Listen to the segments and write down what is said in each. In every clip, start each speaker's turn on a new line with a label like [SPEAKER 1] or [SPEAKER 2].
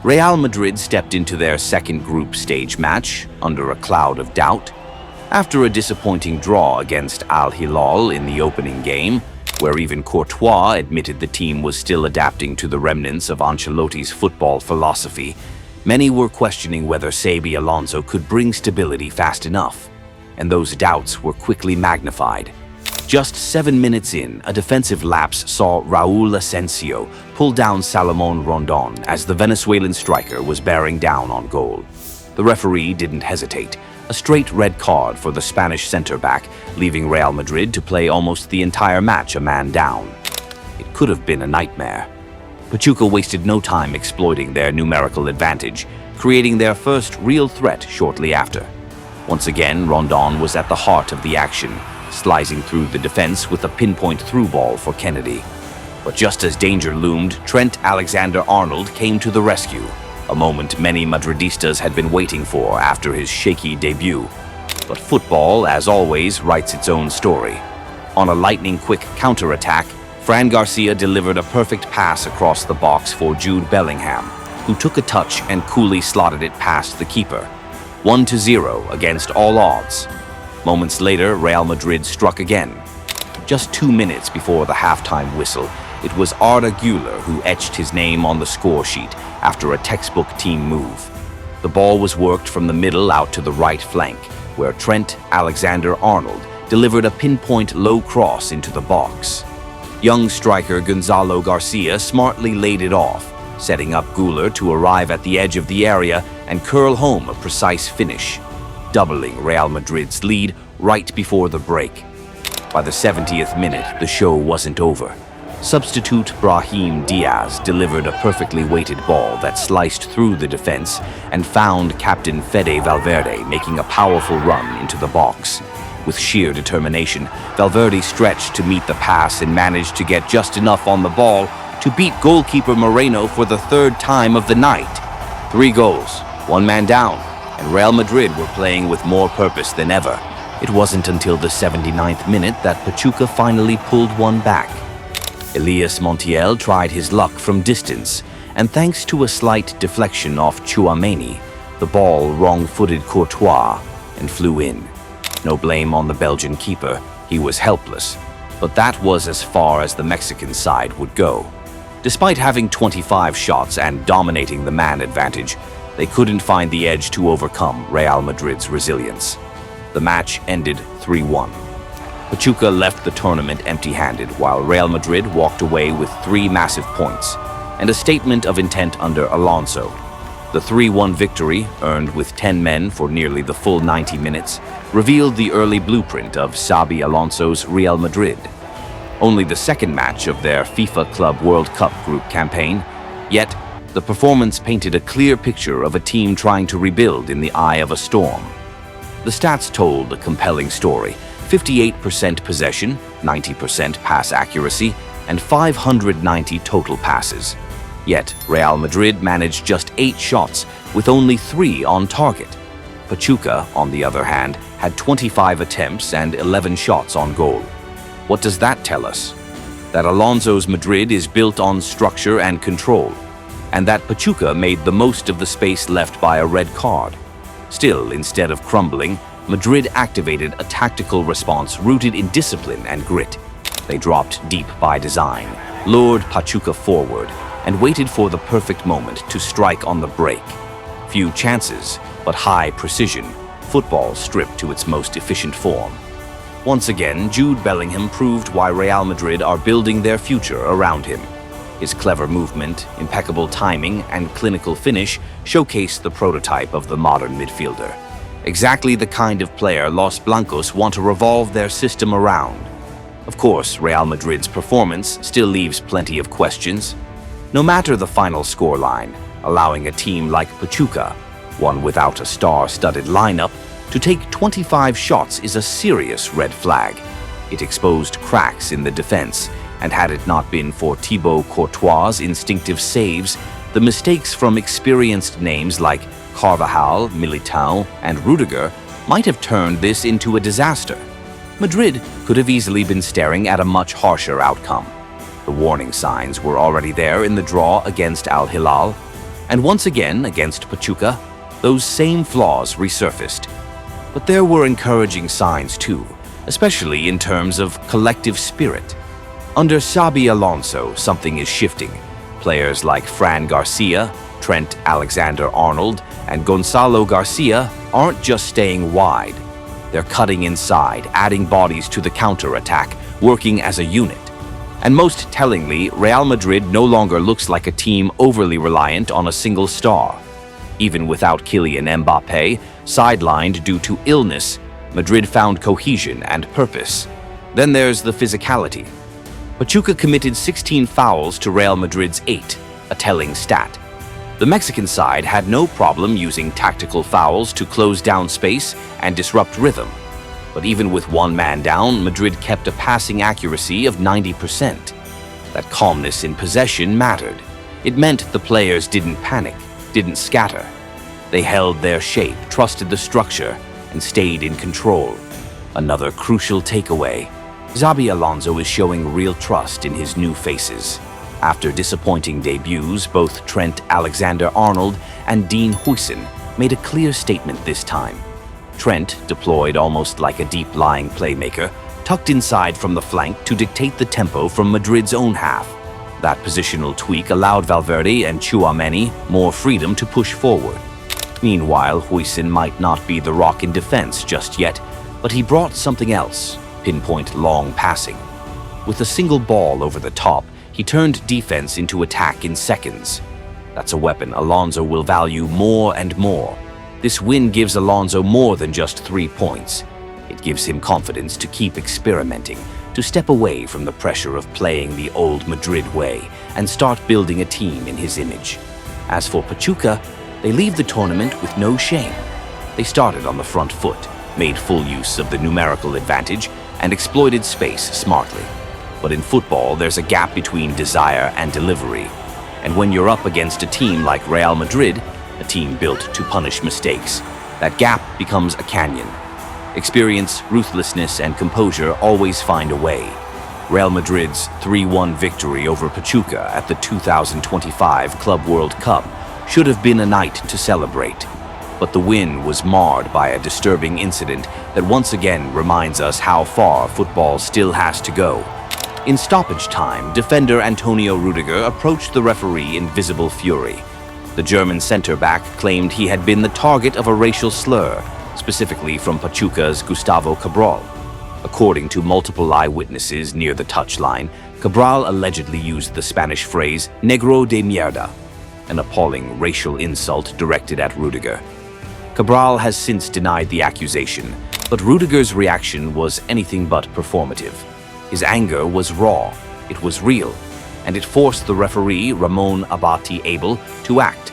[SPEAKER 1] Real Madrid stepped into their second group stage match under a cloud of doubt. After a disappointing draw against Al Hilal in the opening game, where even Courtois admitted the team was still adapting to the remnants of Ancelotti's football philosophy, many were questioning whether Xabi Alonso could bring stability fast enough, and those doubts were quickly magnified. Just 7 minutes in, a defensive lapse saw Raúl Asensio pull down Salomón Rondón as the Venezuelan striker was bearing down on goal. The referee didn't hesitate. A straight red card for the Spanish center-back, leaving Real Madrid to play almost the entire match a man down. It could have been a nightmare. Pachuca wasted no time exploiting their numerical advantage, creating their first real threat shortly after. Once again, Rondón was at the heart of the action, slicing through the defense with a pinpoint through ball for Kennedy. But just as danger loomed, Trent Alexander-Arnold came to the rescue, a moment many Madridistas had been waiting for after his shaky debut. But football, as always, writes its own story. On a lightning-quick counter-attack, Fran Garcia delivered a perfect pass across the box for Jude Bellingham, who took a touch and coolly slotted it past the keeper. 1-0 against all odds. Moments later, Real Madrid struck again. Just 2 minutes before the halftime whistle, it was Arda Güler who etched his name on the score sheet after a textbook team move. The ball was worked from the middle out to the right flank, where Trent Alexander-Arnold delivered a pinpoint low cross into the box. Young striker Gonzalo Garcia smartly laid it off, setting up Güler to arrive at the edge of the area and curl home a precise finish, doubling Real Madrid's lead right before the break. By the 70th minute, the show wasn't over. Substitute Brahim Diaz delivered a perfectly weighted ball that sliced through the defense and found captain Fede Valverde making a powerful run into the box. With sheer determination, Valverde stretched to meet the pass and managed to get just enough on the ball to beat goalkeeper Moreno for the third time of the night. 3 goals, 1 man down, and Real Madrid were playing with more purpose than ever. It wasn't until the 79th minute that Pachuca finally pulled one back. Elias Montiel tried his luck from distance, and thanks to a slight deflection off Tchouaméni, the ball wrong-footed Courtois and flew in. No blame on the Belgian keeper, he was helpless, but that was as far as the Mexican side would go. Despite having 25 shots and dominating the man advantage, they couldn't find the edge to overcome Real Madrid's resilience. The match ended 3-1. Pachuca left the tournament empty-handed, while Real Madrid walked away with 3 massive points and a statement of intent under Alonso. The 3-1 victory, earned with 10 men for nearly the full 90 minutes, revealed the early blueprint of Xabi Alonso's Real Madrid. Only the second match of their FIFA Club World Cup group campaign, yet the performance painted a clear picture of a team trying to rebuild in the eye of a storm. The stats told a compelling story: 58% possession, 90% pass accuracy, and 590 total passes. Yet, Real Madrid managed just 8 shots, with only 3 on target. Pachuca, on the other hand, had 25 attempts and 11 shots on goal. What does that tell us? That Alonso's Madrid is built on structure and control, and that Pachuca made the most of the space left by a red card. Still, instead of crumbling, Madrid activated a tactical response rooted in discipline and grit. They dropped deep by design, lured Pachuca forward, and waited for the perfect moment to strike on the break. Few chances, but high precision, football stripped to its most efficient form. Once again, Jude Bellingham proved why Real Madrid are building their future around him. His clever movement, impeccable timing, and clinical finish showcase the prototype of the modern midfielder. Exactly the kind of player Los Blancos want to revolve their system around. Of course, Real Madrid's performance still leaves plenty of questions. No matter the final scoreline, allowing a team like Pachuca, one without a star-studded lineup, to take 25 shots is a serious red flag. It exposed cracks in the defense, and had it not been for Thibaut Courtois' instinctive saves, the mistakes from experienced names like Carvajal, Militao, and Rudiger might have turned this into a disaster. Madrid could have easily been staring at a much harsher outcome. The warning signs were already there in the draw against Al Hilal. And once again, against Pachuca, those same flaws resurfaced. But there were encouraging signs too, especially in terms of collective spirit. Under Xabi Alonso, something is shifting. Players like Fran Garcia, Trent Alexander-Arnold, and Gonzalo Garcia aren't just staying wide. They're cutting inside, adding bodies to the counter-attack, working as a unit. And most tellingly, Real Madrid no longer looks like a team overly reliant on a single star. Even without Kylian Mbappé, sidelined due to illness, Madrid found cohesion and purpose. Then there's the physicality. Pachuca committed 16 fouls to Real Madrid's 8, a telling stat. The Mexican side had no problem using tactical fouls to close down space and disrupt rhythm. But even with one man down, Madrid kept a passing accuracy of 90%. That calmness in possession mattered. It meant the players didn't panic, didn't scatter. They held their shape, trusted the structure, and stayed in control. Another crucial takeaway. Xabi Alonso is showing real trust in his new faces. After disappointing debuts, both Trent Alexander-Arnold and Dean Huijsen made a clear statement this time. Trent, deployed almost like a deep-lying playmaker, tucked inside from the flank to dictate the tempo from Madrid's own half. That positional tweak allowed Valverde and Tchouaméni more freedom to push forward. Meanwhile, Huijsen might not be the rock in defense just yet, but he brought something else: pinpoint long passing. With a single ball over the top, he turned defense into attack in seconds. That's a weapon Alonso will value more and more. This win gives Alonso more than just 3 points. It gives him confidence to keep experimenting, to step away from the pressure of playing the old Madrid way and start building a team in his image. As for Pachuca, they leave the tournament with no shame. They started on the front foot, made full use of the numerical advantage, and exploited space smartly. But in football, there's a gap between desire and delivery. And when you're up against a team like Real Madrid, a team built to punish mistakes, that gap becomes a canyon. Experience, ruthlessness, and composure always find a way. Real Madrid's 3-1 victory over Pachuca at the 2025 Club World Cup should have been a night to celebrate. But the win was marred by a disturbing incident that once again reminds us how far football still has to go. In stoppage time, defender Antonio Rudiger approached the referee in visible fury. The German center-back claimed he had been the target of a racial slur, specifically from Pachuca's Gustavo Cabral. According to multiple eyewitnesses near the touchline, Cabral allegedly used the Spanish phrase "negro de mierda," an appalling racial insult directed at Rudiger. Cabral has since denied the accusation, but Rudiger's reaction was anything but performative. His anger was raw, it was real, and it forced the referee, Ramon Abate Abel, to act.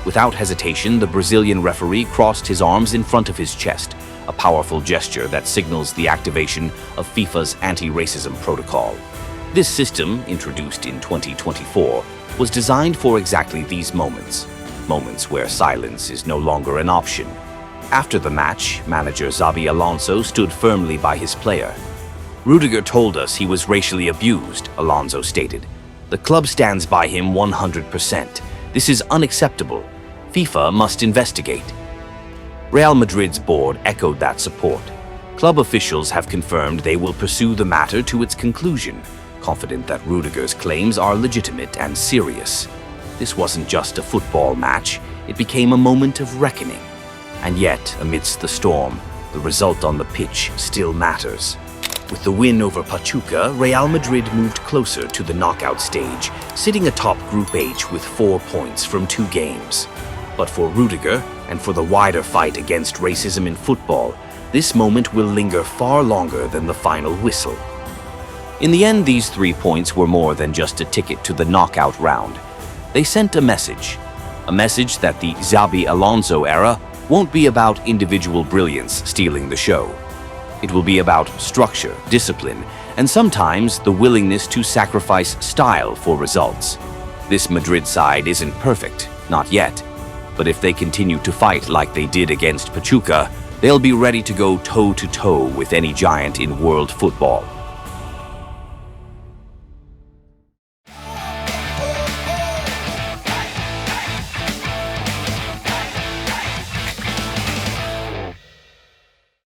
[SPEAKER 1] Without hesitation, the Brazilian referee crossed his arms in front of his chest, a powerful gesture that signals the activation of FIFA's anti-racism protocol. This system, introduced in 2024, was designed for exactly these moments where silence is no longer an option. After the match, manager Xabi Alonso stood firmly by his player. "Rudiger told us he was racially abused," Alonso stated. "The club stands by him 100%. This is unacceptable. FIFA must investigate." Real Madrid's board echoed that support. Club officials have confirmed they will pursue the matter to its conclusion, confident that Rudiger's claims are legitimate and serious. This wasn't just a football match, it became a moment of reckoning. And yet, amidst the storm, the result on the pitch still matters. With the win over Pachuca, Real Madrid moved closer to the knockout stage, sitting atop Group H with 4 points from 2 games. But for Rudiger, and for the wider fight against racism in football, this moment will linger far longer than the final whistle. In the end, these 3 points were more than just a ticket to the knockout round. They sent a message that the Xabi Alonso era won't be about individual brilliance stealing the show. It will be about structure, discipline, and sometimes the willingness to sacrifice style for results. This Madrid side isn't perfect, not yet. But if they continue to fight like they did against Pachuca, they'll be ready to go toe-to-toe with any giant in world football.